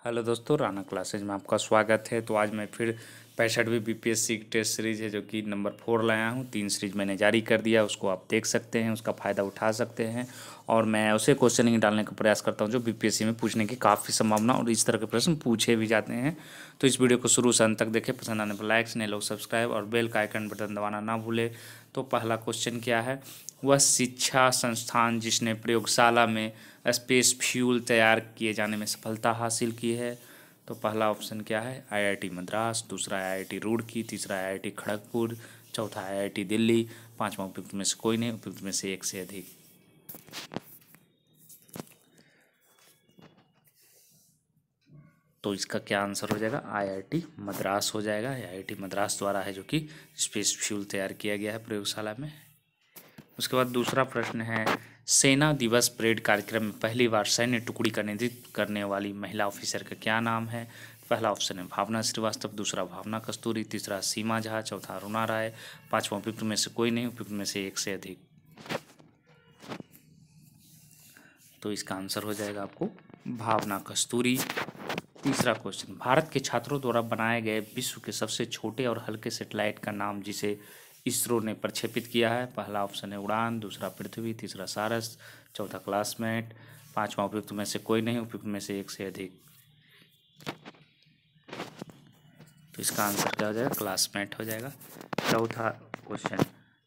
Hello दोस्तों, Rana classes में आपका स्वागत है। तो आज मैं फिर 65वीं बीपीएससी की टेस्ट सीरीज है जो कि नंबर 4 लाया हूँ। 3 सीरीज मैंने जारी कर दिया, उसको आप देख सकते हैं, उसका फ़ायदा उठा सकते हैं। और मैं उसे क्वेश्चन ही डालने का प्रयास करता हूँ जो बीपीएससी में पूछने की काफ़ी संभावना और इस तरह के प्रश्न पूछे भी जाते हैं। तो इस वीडियो को शुरू से अंत तक देखें, पसंद आने पर लाइक्स, नए लोग सब्सक्राइब और बेल का आइकन बटन दबाना ना भूले। तो पहला क्वेश्चन क्या है? वह शिक्षा संस्थान जिसने प्रयोगशाला में स्पेस फ्यूल तैयार किए जाने में सफलता हासिल की है। तो पहला ऑप्शन क्या है? आईआईटी मद्रास, दूसरा आईआईटी रुड़की, तीसरा आईआईटी खड़गपुर, चौथा आईआईटी दिल्ली, पांचवा उपयुक्त में से कोई नहीं, उपयुक्त में से एक से अधिक। तो इसका क्या आंसर हो जाएगा? आईआईटी मद्रास हो जाएगा। आईआईटी मद्रास द्वारा है जो कि स्पेस फ्यूल तैयार किया गया है प्रयोगशाला में। उसके बाद दूसरा प्रश्न है, सेना दिवस परेड कार्यक्रम में पहली बार सैन्य टुकड़ी का नेतृत्व करने वाली महिला ऑफिसर का क्या नाम है? पहला ऑप्शन है भावना श्रीवास्तव, दूसरा भावना कस्तूरी, तीसरा सीमा झा, चौथा अरुणा राय, पांचवा उपयुक्त में से कोई नहीं, उपयुक्त में से एक से अधिक। तो इसका आंसर हो जाएगा आपको भावना कस्तूरी। तीसरा क्वेश्चन, भारत के छात्रों द्वारा बनाए गए विश्व के सबसे छोटे और हल्के सैटेलाइट का नाम जिसे इसरो ने प्रक्षेपित किया है। पहला ऑप्शन है उड़ान, दूसरा पृथ्वी, तीसरा सारस, चौथा क्लासमेट, पांचवा उपयुक्त में से कोई नहीं, उपयुक्त में से एक से अधिक। तो इसका आंसर क्या हो जाएगा? क्लासमेट हो जाएगा। चौथा क्वेश्चन,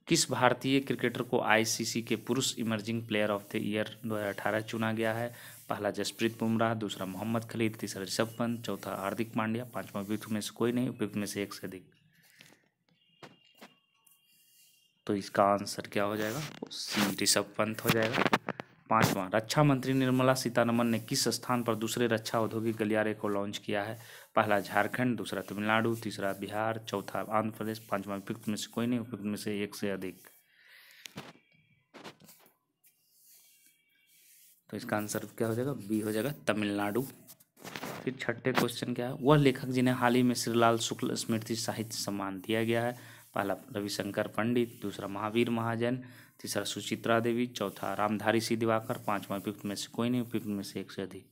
किस भारतीय क्रिकेटर को आईसीसी के पुरुष emerging player of the year 2018 चुना गया है? पहला जसप्रीत बुमराह, दूसरा मोहम्मद खलील, तीसरा ऋषभ पंत, चौथा हार्दिक पांड्या, पांचवा उपयुक्त में से कोई नहीं, उपयुक्त में से एक से अधिक। तो इसका आंसर क्या हो जाएगा? सी ऋषभ पंत हो जाएगा। पांचवा, रक्षा मंत्री निर्मला सीतारमन ने किस स्थान पर दूसरे रक्षा औद्योगिक गलियारे को लॉन्च किया है? पहला झारखंड, दूसरा तमिलनाडु, तीसरा बिहार, चौथा आंध्र प्रदेश, पांचवा उपयुक्त में से कोई नहीं, उपयुक्त में से एक से अधिक। तो इसका आंसर क्या हो जाएगा? बी हो जाएगा, तमिलनाडु। फिर छठे क्वेश्चन क्या है? वह लेखक जिन्हें हाल ही में श्रीलाल शुक्ल स्मृति साहित्य सम्मान दिया गया है। पहला रविशंकर पंडित, दूसरा महावीर महाजन, तीसरा सुचित्रा देवी, चौथा रामधारी सिंह दिवाकर, पांचवा उपयुक्त में से कोई नहीं, उपयुक्त में से एक से अधिक।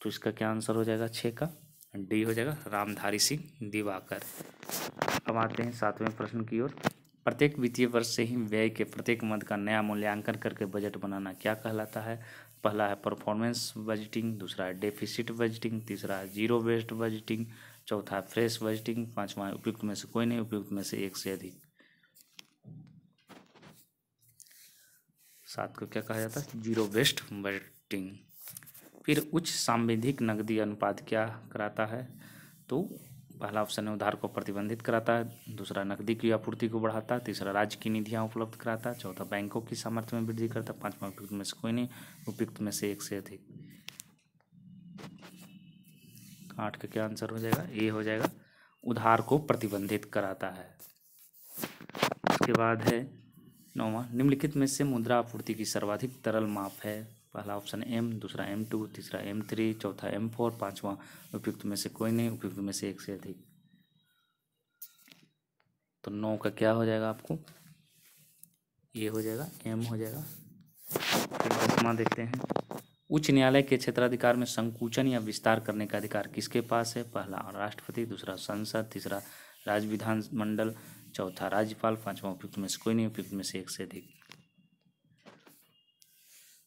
तो इसका क्या आंसर हो जाएगा? 6 का डी हो जाएगा, रामधारी सिंह दिवाकर। अब आते हैं 7वें प्रश्न की ओर। प्रत्येक वित्तीय वर्ष से ही व्यय के प्रत्येक मद का नया मूल्यांकन करके बजट बनाना क्या कहलाता है? पहला है परफॉर्मेंस बजटिंग, दूसरा है डेफिसिट बजटिंग, तीसरा है जीरो बेस्ड बजटिंग, चौथा है फ्रेश बजटिंग, पांचवा उपयुक्त में से कोई नहीं, उपयुक्त में से एक से अधिक। 7 को क्या कहा जाता है? Zero based budgeting. फिर उच्च सांविधिक नकदी अनुपात क्या कराता है? तो पहला ऑप्शन है उधार को प्रतिबंधित कराता है, दूसरा नकदी की आपूर्ति को बढ़ाता है, तीसरा राज्य की निधियां उपलब्ध कराता है, चौथा बैंकों की सामर्थ्य में वृद्धि करता है, पांचवा उपयुक्त में से कोई नहीं, उपयुक्त में से एक से अधिक। 8 का क्या आंसर हो जाएगा? ए हो जाएगा, उधार को प्रतिबंधित कराता है। उसके बाद है 9वां, निम्नलिखित में से मुद्रा आपूर्ति की सर्वाधिक तरल माप है? पहला ऑप्शन एम, दूसरा M2, तीसरा M3, चौथा M4, पांचवा उपयुक्त में से कोई नहीं, उपयुक्त में से एक से अधिक। तो 9 का क्या हो जाएगा आपको? ये हो जाएगा, एम हो जाएगा। फिर 10वां देखते हैं, उच्च न्यायालय के क्षेत्राधिकार में संकुचन या विस्तार करने का अधिकार किसके पास है? पहला राष्ट्रपति, दूसरा संसद, तीसरा राज्य विधानमंडल, चौथा राज्यपाल, पांचवा उपयुक्त में से कोई नहीं, उपयुक्त में से एक से अधिक।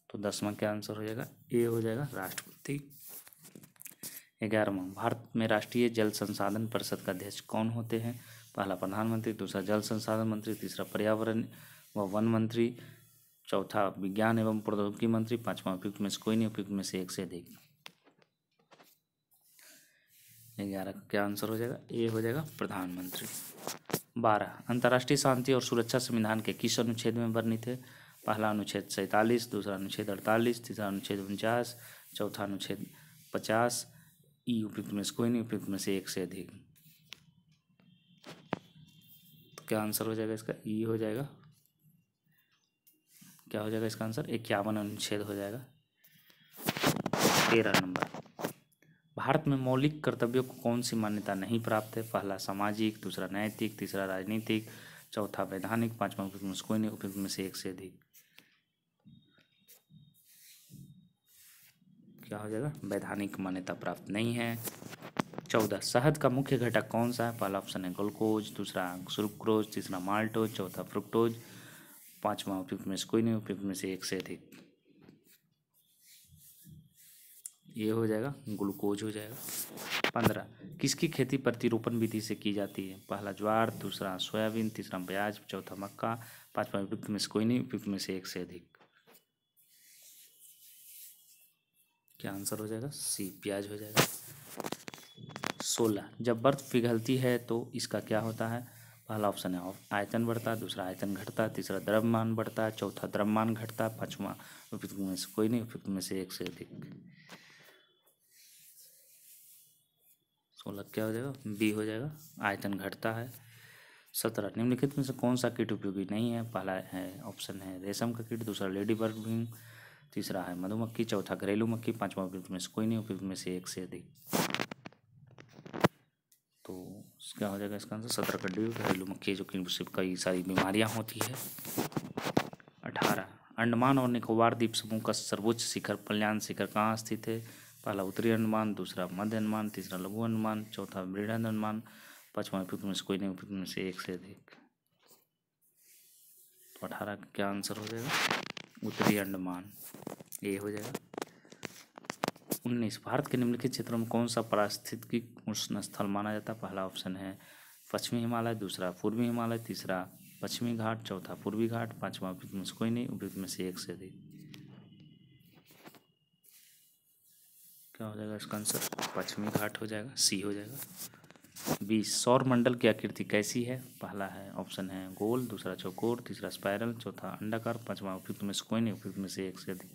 तो 10वां क्या आंसर हो जाएगा? ए हो जाएगा, राष्ट्रपति। 11वां, भारत में राष्ट्रीय जल संसाधन परिषद का अध्यक्ष कौन होते हैं? पहला प्रधानमंत्री, दूसरा जल संसाधन मंत्री, तीसरा पर्यावरण व वन मंत्री, चौथा विज्ञान एवं प्रौद्योगिकी मंत्री, पांचवा उपयुक्त में से कोई नहीं, उपयुक्त में से एक से अधिक। 11 का क्या आंसर हो जाएगा? ए हो जाएगा, प्रधानमंत्री। 12, अंतर्राष्ट्रीय शांति और सुरक्षा संविधान के किस अनुच्छेद में वर्णित है? पहला अनुच्छेद 47, दूसरा अनुच्छेद 48, तीसरा अनुच्छेद 49, चौथा अनुच्छेद 50, ई उपयुक्त में से कोई नहीं, उपयुक्त में से एक से अधिक। तो क्या आंसर हो जाएगा इसका? ई हो जाएगा। क्या हो जाएगा इसका आंसर? 51 अनुच्छेद हो जाएगा। 13 नंबर, भारत में मौलिक कर्तव्यों को कौन सी मान्यता नहीं प्राप्त है? पहला सामाजिक, दूसरा नैतिक, तीसरा राजनीतिक, चौथा वैधानिक, पांचवा उपयुक्त में से कोई नहीं, उपयुक्त में से एक से अधिक। क्या हो जाएगा, वैधानिक मान्यता प्राप्त नहीं है। 14 शहद का मुख्य घटक कौन सा है? पहला ऑप्शन है ग्लूकोज, दूसरा सुक्रोज, तीसरा माल्टोज, चौथा फ्रुक्टोज, पांचवा उपयुक्त में से कोई नहीं, उपयुक्त में से एक से अधिक। ये हो जाएगा ग्लूकोज हो जाएगा। 15 किसकी खेती प्रतिरोपण विधि से की जाती है? पहला ज्वार, दूसरा सोयाबीन, तीसरा प्याज, चौथा मक्का, पांचवा उपयुक्त में से कोई नहीं, उपयुक्त में से एक से अधिक। क्या आंसर हो जाएगा? सी प्याज हो जाएगा। 16 जब बर्फ पिघलती है तो इसका क्या होता है? पहला ऑप्शन है आयतन बढ़ता, दूसरा आयतन घटता, तीसरा द्रव्यमान बढ़ता, चौथा द्रव्यमान घटता, पांचवा उपयुक्त में से कोई नहीं, उपयुक्त में से एक से अधिक। 16 क्या हो जाएगा? बी हो जाएगा, आयतन घटता है। 17 निम्नलिखित में से कौन सा कीट उपयोगी नहीं है? पहला है ऑप्शन है रेशम का कीट, दूसरा लेडी बर्ड भी, तीसरा है मधुमक्खी, चौथा घरेलू मक्खी, पांचवा उपयुक्त में से कोई नहीं, उपयुक्त में से एक से अधिक। तो क्या हो जाएगा इसका आंसर? 17 का डी, घरेलू मक्खी जो कि उससे कई सारी बीमारियां होती है। 18 अंडमान और निकोबार द्वीप समूह का सर्वोच्च शिखर कल्याण शिखर कहाँ स्थित है? पहला उत्तरी अंडमान, दूसरा मध्य अंडमान, तीसरा लघु अंडमान, चौथा बृहद अंडमान, पांचवा उपयुक्त में से कोई नहीं, उपयुक्त में से एक से अधिक। तो 18 का क्या आंसर हो जाएगा? उत्तरी अंडमान, ये हो जाएगा। 19 भारत के निम्नलिखित क्षेत्रों में कौन सा पारिस्थितिक उष्ण स्थल माना जाता है? पहला ऑप्शन है पश्चिमी हिमालय, दूसरा पूर्वी हिमालय, तीसरा पश्चिमी घाट, चौथा पूर्वी घाट, पांचवा उपयुक्त में से कोई नहीं, उपयुक्त में से एक से अधिक। क्या हो जाएगा इसका आंसर? पश्चिमी घाट हो जाएगा, सी हो जाएगा। 20 सौर मंडल की आकृति कैसी है? पहला है ऑप्शन है गोल, दूसरा चौकोर, तीसरा स्पाइरल, चौथा अंडाकार, पांचवा उपयुक्त में से कोई नहीं, उपयुक्त में से एक से अधिक।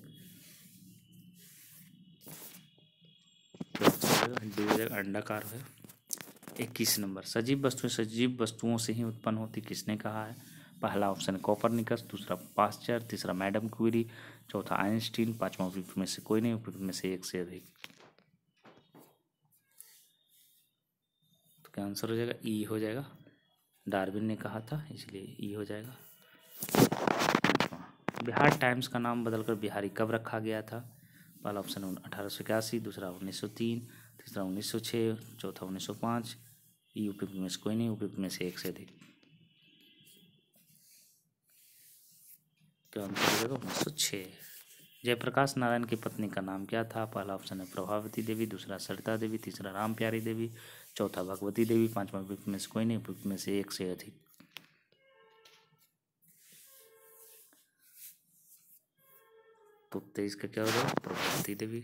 अंडाकार है। 21 नंबर सजीव वस्तुएं सजीव वस्तुओं से ही उत्पन्न होती, किसने कहा है? पहला ऑप्शन है कोपरनिकस, दूसरा पास्चर, तीसरा मैडम क्यूरी, चौथा आइंस्टीन, पांचवा उपयुक्त में से कोई नहीं, उपयुक्त में से एक से अधिक। तो क्या आंसर हो जाएगा? ई हो जाएगा, डार्विन ने कहा था इसलिए ई हो जाएगा। बिहार टाइम्स का नाम बदलकर बिहारी कब रखा गया था? पहला ऑप्शन 1881, दूसरा 1903, तीसरा 1906, चौथा 1905, ई उपयुक्त में से कोई नहीं, उपयुक्त में से एक से अधिक। क्या आंसर हो जाएगा? 1906। जयप्रकाश नारायण की पत्नी का नाम क्या था? पहला ऑप्शन है प्रभावती देवी, दूसरा सरिता देवी, तीसरा राम प्यारी देवी, चौथा भगवती देवी, पांचवा उपयुक्त में से कोई नहीं, उपयुक्त में से एक से अधिक। तो 23 का क्या हो जाएगा? प्रभावती देवी।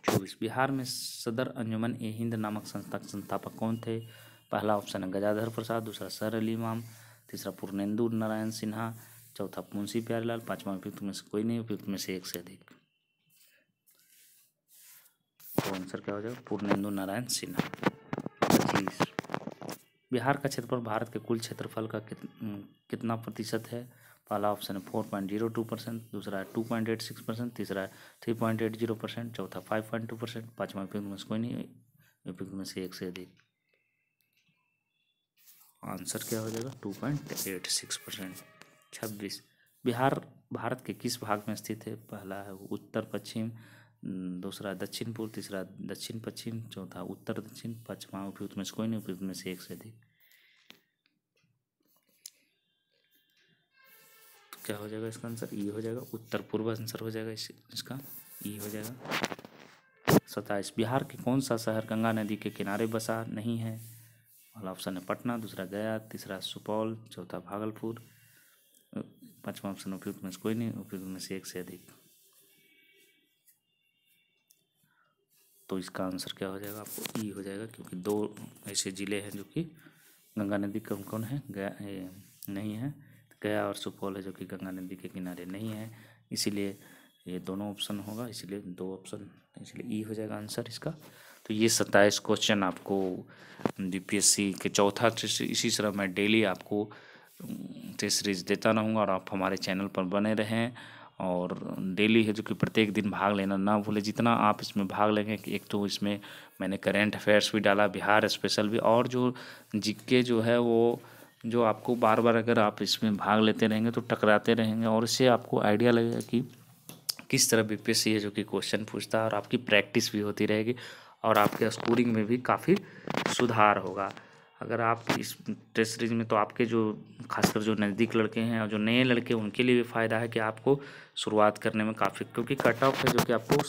24 बिहार में सदर अंजुमन ए हिंद नामक संस्था के संस्थापक कौन थे? पहला ऑप्शन है गजाधर प्रसाद, दूसरा सर अली इमाम, तीसरा पूर्णेंदु नारायण सिन्हा, चौथा मुंशी प्यारेलाल, पांचवा उपयुक्त में से कोई नहीं, उपयुक्त में से एक से अधिक। तो आंसर क्या हो जाएगा? पूर्णेंदु नारायण सिन्हा। 25 बिहार का क्षेत्रफल भारत के कुल क्षेत्रफल का कितना प्रतिशत है? पहला ऑप्शन है 4.02%, दूसरा 2.86%, तीसरा 3.80%, चौथा 5.2%, पांचवा उपयुक्त में से कोई नहीं, उपयुक्त में से एक से अधिक। आंसर क्या हो जाएगा? 2.86%। 26 बिहार भारत के किस भाग में स्थित है? पहला है उत्तर पश्चिम, दूसरा दक्षिण पूर्व, तीसरा दक्षिण पश्चिम, चौथा उत्तर दक्षिण, पांचवा उपयुक्त में से कोई नहीं, उपयुक्त में से एक से अधिक। तो क्या हो जाएगा इसका आंसर? ई हो जाएगा, उत्तर पूर्व आंसर हो जाएगा इसका, ई हो जाएगा। 27 बिहार के कौन सा शहर गंगा नदी के किनारे बसा नहीं है? पहला ऑप्शन है पटना, दूसरा गया, तीसरा सुपौल, चौथा भागलपुर, पांचवा ऑप्शन उपयुक्त में से कोई नहीं, उपयुक्त में से एक से अधिक। तो इसका आंसर क्या हो जाएगा? आपको ई हो जाएगा, क्योंकि दो ऐसे ज़िले हैं जो कि गंगा नदी कौन कौन है? गया नहीं है, गया और सुपौल है जो कि गंगा नदी के किनारे नहीं है, इसीलिए ये दोनों ऑप्शन होगा, इसलिए दो ऑप्शन, इसलिए ई हो जाएगा आंसर इसका। तो ये 27 क्वेश्चन आपको यूपीएससी के चौथा टेस्ट, इसी तरह मैं डेली आपको टेस्ट सीरीज देता रहूँगा और आप हमारे चैनल पर बने रहें और डेली है जो कि प्रत्येक दिन भाग लेना ना भूलें। जितना आप इसमें भाग लेंगे, एक तो इसमें मैंने करेंट अफेयर्स भी डाला, बिहार स्पेशल भी, और जो जीके जो है वो जो आपको बार बार अगर आप इसमें भाग लेते रहेंगे तो टकराते रहेंगे और इससे आपको आइडिया लगेगा कि किस तरह बीपीएससी है जो कि क्वेश्चन पूछता है, और आपकी प्रैक्टिस भी होती रहेगी और आपके स्कोरिंग में भी काफ़ी सुधार होगा। अगर आप इस टेस्ट सीरीज में, तो आपके जो खासकर जो नज़दीक लड़के हैं और जो नए लड़के हैं उनके लिए भी फ़ायदा है कि आपको शुरुआत करने में काफ़ी, क्योंकि कट ऑफ है जो कि आपको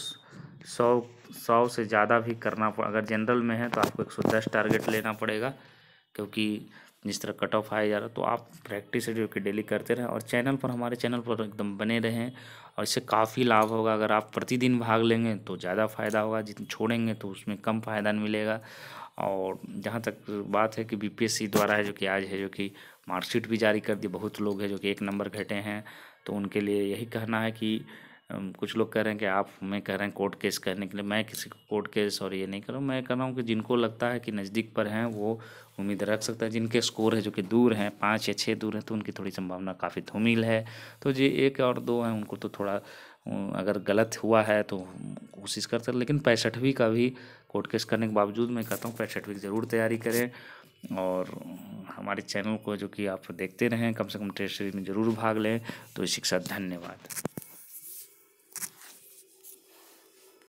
100 से ज़्यादा भी करना अगर जनरल में है तो आपको 110 टारगेट लेना पड़ेगा, क्योंकि जिस तरह कट ऑफ आया जा रहा। तो आप प्रैक्टिस है जो कि डेली करते रहें और चैनल पर, हमारे चैनल पर एकदम बने रहें, और इससे काफ़ी लाभ होगा। अगर आप प्रतिदिन भाग लेंगे तो ज़्यादा फ़ायदा होगा, जितने छोड़ेंगे तो उसमें कम फ़ायदा मिलेगा। और जहाँ तक बात है कि बीपीएससी द्वारा है जो कि आज है जो कि मार्कशीट भी जारी कर दी, बहुत लोग हैं जो कि 1 नंबर घटे हैं, तो उनके लिए यही कहना है कि कुछ लोग कह रहे हैं कि आप हमें कह रहे हैं कोर्ट केस करने के लिए। मैं किसी को कोर्ट केस और ये नहीं कर रहा हूँ, मैं कह रहा हूँ कि जिनको लगता है कि नज़दीक पर हैं वो उम्मीद रख सकता है। जिनके स्कोर है जो कि दूर हैं, 5 या 6 दूर हैं, तो उनकी थोड़ी संभावना काफ़ी धूमिल है। तो जो 1 और 2 हैं उनको तो थोड़ा अगर गलत हुआ है तो कोशिश कर सकते, लेकिन 65वीं का भी कोर्ट केस करने के बावजूद मैं कहता हूँ 65वीं की ज़रूर तैयारी करें। और हमारे चैनल को जो कि आप देखते रहें, कम से कम टेस्ट सीरीज में ज़रूर भाग लें। तो इसी के साथ धन्यवाद।